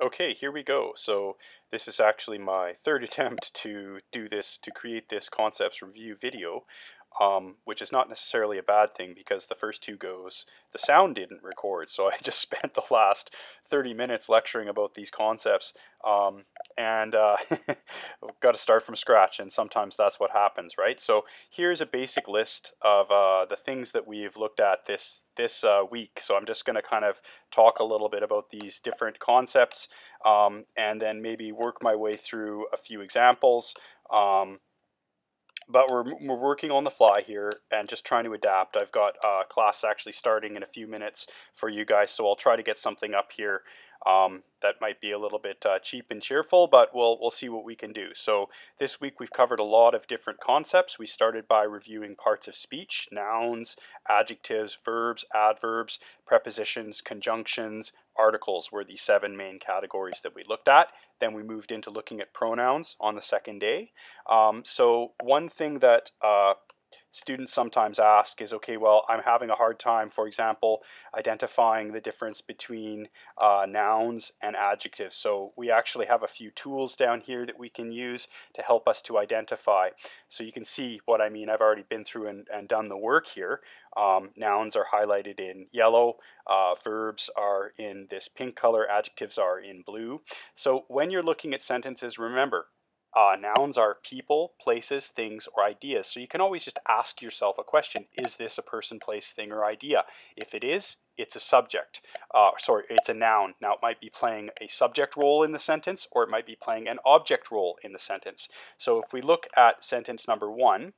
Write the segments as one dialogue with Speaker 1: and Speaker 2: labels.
Speaker 1: Okay, here we go. So this is actually my third attempt to do this, to create this concepts review video, which is not necessarily a bad thing because the first two goes, the sound didn't record. So I just spent the last 30 minutes lecturing about these concepts, and got to start from scratch, and sometimes that's what happens, right? So here's a basic list of the things that we've looked at this week. So I'm just going to kind of talk a little bit about these different concepts, and then maybe work my way through a few examples. But we're working on the fly here and just trying to adapt. I've got class actually starting in a few minutes for you guys, so I'll try to get something up here that might be a little bit cheap and cheerful, but we'll see what we can do. So this week we've covered a lot of different concepts. We started by reviewing parts of speech: nouns, adjectives, verbs, adverbs, prepositions, conjunctions, articles were the 7 main categories that we looked at. Then we moved into looking at pronouns on the second day. So one thing that students sometimes ask is, okay, well, I'm having a hard time, for example, identifying the difference between nouns and adjectives. So we actually have a few tools down here that we can use to help us to identify. So you can see what I mean. I've already been through and done the work here. Nouns are highlighted in yellow, verbs are in this pink color, adjectives are in blue. So when you're looking at sentences, remember, nouns are people, places, things, or ideas. So you can always just ask yourself a question: is this a person, place, thing, or idea? If it is, it's a subject. It's a noun. Now it might be playing a subject role in the sentence, or it might be playing an object role in the sentence. So if we look at sentence number 1,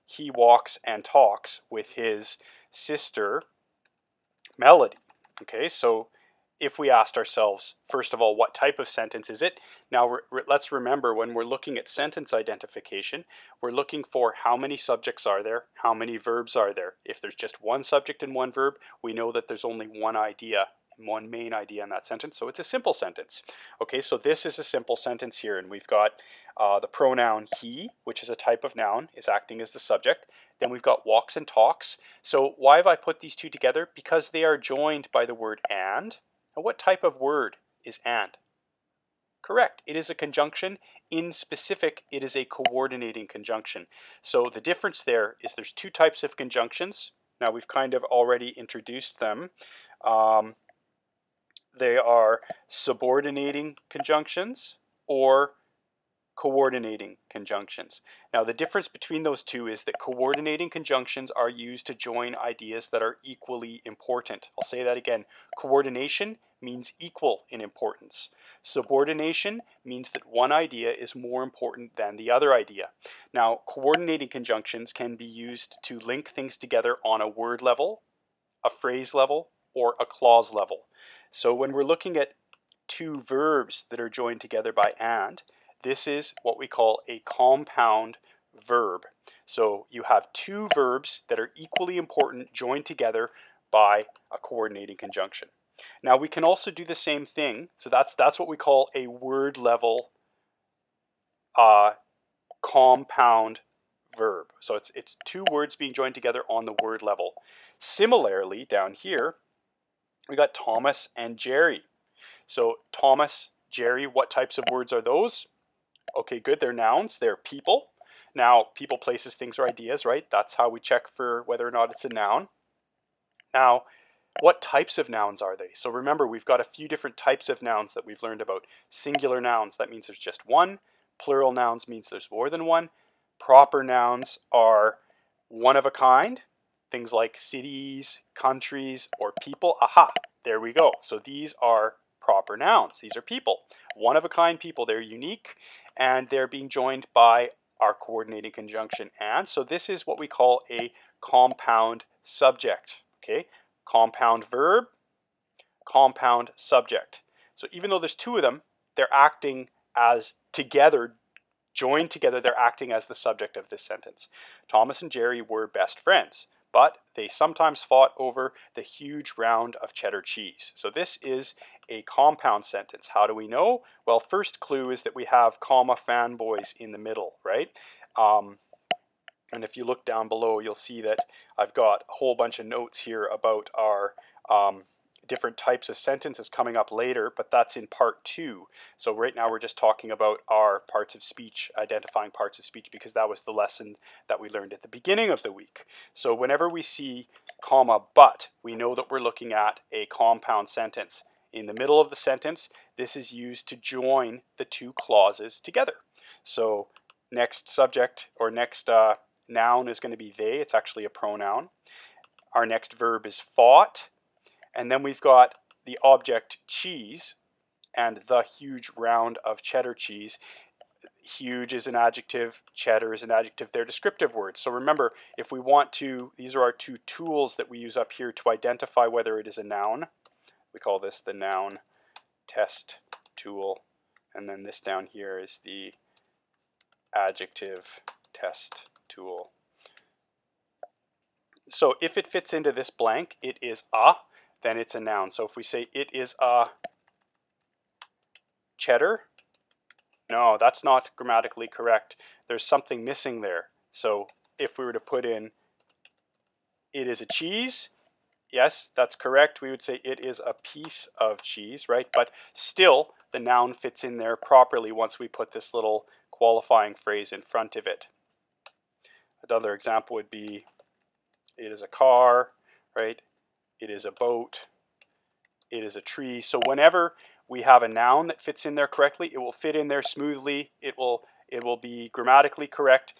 Speaker 1: he walks and talks with his sister Melody. Okay, so if we asked ourselves, first of all, what type of sentence is it? Now, let's remember, when we're looking at sentence identification, we're looking for how many subjects are there, how many verbs are there. If there's just one subject and one verb, we know that there's only one idea, one main idea in that sentence, so it's a simple sentence. Okay, so this is a simple sentence here, and we've got the pronoun he, which is a type of noun, is acting as the subject. Then we've got walks and talks. So why have I put these two together? Because they are joined by the word and. Now, what type of word is and? Correct, it is a conjunction. In specific, it is a coordinating conjunction. So the difference there is there's two types of conjunctions. Now we've kind of already introduced them. They are subordinating conjunctions or coordinating conjunctions. Now the difference between those two is that coordinating conjunctions are used to join ideas that are equally important. I'll say that again. Coordination means equal in importance. Subordination means that one idea is more important than the other idea. Now, coordinating conjunctions can be used to link things together on a word level, a phrase level, or a clause level. So when we're looking at two verbs that are joined together by and, this is what we call a compound verb. So you have two verbs that are equally important joined together by a coordinating conjunction. Now we can also do the same thing. So that's what we call a word level compound verb. So it's two words being joined together on the word level. Similarly, down here, we got Thomas and Jerry. So Thomas, Jerry, what types of words are those? Okay, good, they're nouns, they're people. Now, people, places, things, or ideas, right? That's how we check for whether or not it's a noun. Now, what types of nouns are they? So remember, we've got a few different types of nouns that we've learned about. Singular nouns, that means there's just one. Plural nouns means there's more than one. Proper nouns are one of a kind. Things like cities, countries, or people. Aha, there we go. So these are proper nouns. These are people. One of a kind people. They're unique, and they're being joined by our coordinating conjunction and. So this is what we call a compound subject. Okay, compound verb, compound subject. So even though there's two of them, they're acting as together, joined together, they're acting as the subject of this sentence. Thomas and Jerry were best friends, but they sometimes fought over the huge round of cheddar cheese. So this is a compound sentence. How do we know? Well, first clue is that we have comma fanboys in the middle, right? And if you look down below, you'll see that I've got a whole bunch of notes here about our different types of sentences coming up later, but that's in part 2. So right now we're just talking about our parts of speech, identifying parts of speech, because that was the lesson that we learned at the beginning of the week. So whenever we see comma but, we know that we're looking at a compound sentence. In the middle of the sentence, this is used to join the two clauses together. So next subject or next noun is going to be they. It's actually a pronoun. Our next verb is fought. And then we've got the object cheese and the huge round of cheddar cheese. Huge is an adjective, cheddar is an adjective. They're descriptive words. So remember, if we want to, these are our two tools that we use up here to identify whether it is a noun. We call this the noun test tool. And then this down here is the adjective test tool. So if it fits into this blank, it is a, then it's a noun. So if we say it is a cheddar, no, that's not grammatically correct. There's something missing there. So if we were to put in it is a cheese, yes, that's correct. We would say it is a piece of cheese, right? But still, the noun fits in there properly once we put this little qualifying phrase in front of it. Another example would be it is a car, right? It is a boat. It is a tree. So whenever we have a noun that fits in there correctly, it will fit in there smoothly. It will be grammatically correct.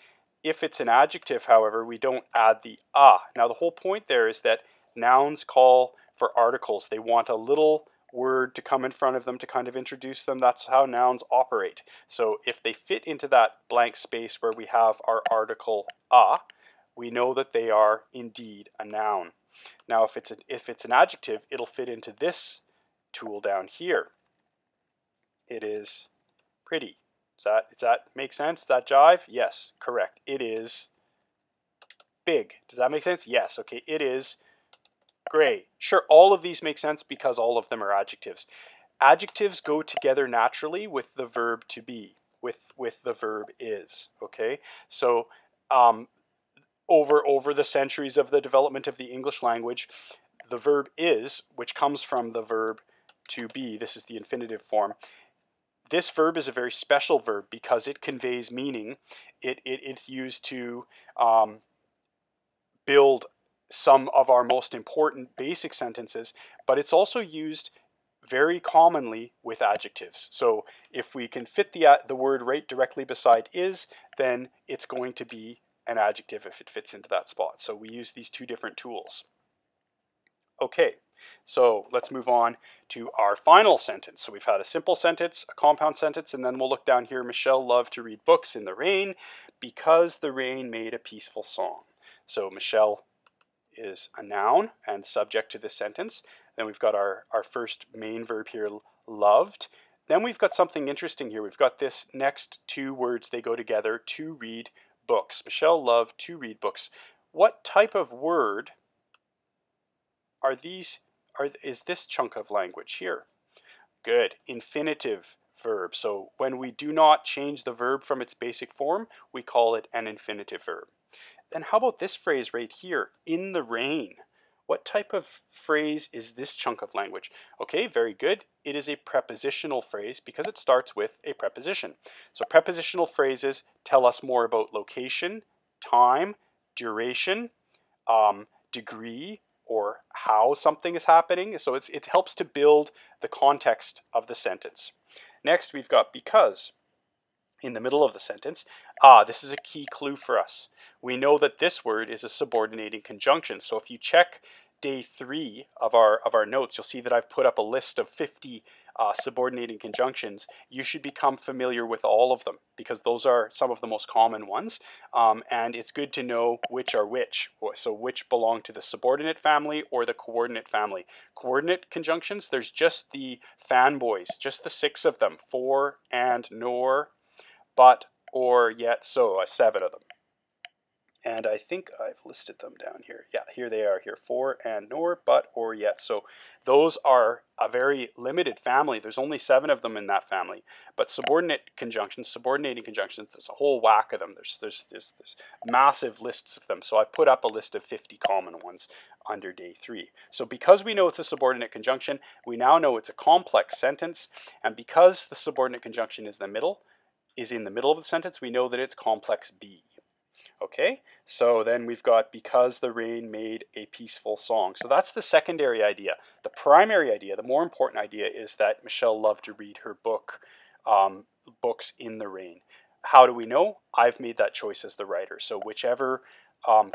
Speaker 1: If it's an adjective, however, we don't add the a. Now the whole point there is that nouns call for articles. They want a little word to come in front of them to kind of introduce them. That's how nouns operate. So if they fit into that blank space where we have our article a, we know that they are indeed a noun. Now if it's an adjective, it'll fit into this tool down here. It is pretty. Does that make sense? Does that jive? Yes, correct. It is big. Does that make sense? Yes. Okay, it is gray. Sure, all of these make sense because all of them are adjectives. Adjectives go together naturally with the verb to be, with the verb is. Okay, so over the centuries of the development of the English language, the verb is, which comes from the verb to be, this is the infinitive form. This verb is a very special verb because it conveys meaning. It's used to build some of our most important basic sentences, but it's also used very commonly with adjectives. So if we can fit the word right directly beside is, then it's going to be an adjective if it fits into that spot. So we use these two different tools. Okay, so let's move on to our final sentence. So we've had a simple sentence, a compound sentence, and then we'll look down here. Michelle loved to read books in the rain because the rain made a peaceful song. So Michelle is a noun and subject to this sentence. Then we've got our first main verb here, loved. Then we've got something interesting here. We've got this next two words, they go together, to read books. Michelle loved to read books. What type of word is this chunk of language here? Good, infinitive verb. So when we do not change the verb from its basic form, we call it an infinitive verb. Then how about this phrase right here, in the rain? What type of phrase is this chunk of language? Okay, very good. It is a prepositional phrase because it starts with a preposition. So prepositional phrases tell us more about location, time, duration, degree, or how something is happening. So it helps to build the context of the sentence. Next, we've got because in the middle of the sentence. This is a key clue for us. We know that this word is a subordinating conjunction. So if you check day 3 of our notes, you'll see that I've put up a list of 50 subordinating conjunctions. You should become familiar with all of them because those are some of the most common ones. And it's good to know which are which. So which belong to the subordinate family or the coordinate family. Coordinate conjunctions, there's just the fanboys, just the 6 of them, for, and, nor, but, or, yet, so, 7 of them. And I think I've listed them down here. Yeah, here they are here. For and nor, but, or, yet. So those are a very limited family. There's only 7 of them in that family. But subordinate conjunctions, subordinating conjunctions, there's a whole whack of them. There's massive lists of them. So I've put up a list of 50 common ones under day 3. So because we know it's a subordinate conjunction, we now know it's a complex sentence. And because the subordinate conjunction is in the middle of the sentence, we know that it's complex B. Okay, so then we've got because the rain made a peaceful song. So that's the secondary idea. The primary idea, the more important idea, is that Michelle loved to read her books in the rain. How do we know? I've made that choice as the writer. So whichever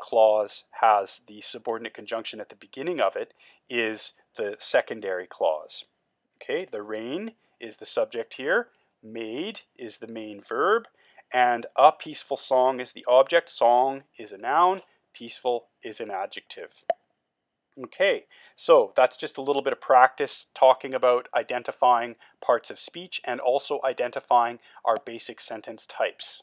Speaker 1: clause has the subordinate conjunction at the beginning of it is the secondary clause. Okay, the rain is the subject here. Made is the main verb. And a peaceful song is the object. Song is a noun. Peaceful is an adjective. Okay, so that's just a little bit of practice talking about identifying parts of speech and also identifying our basic sentence types.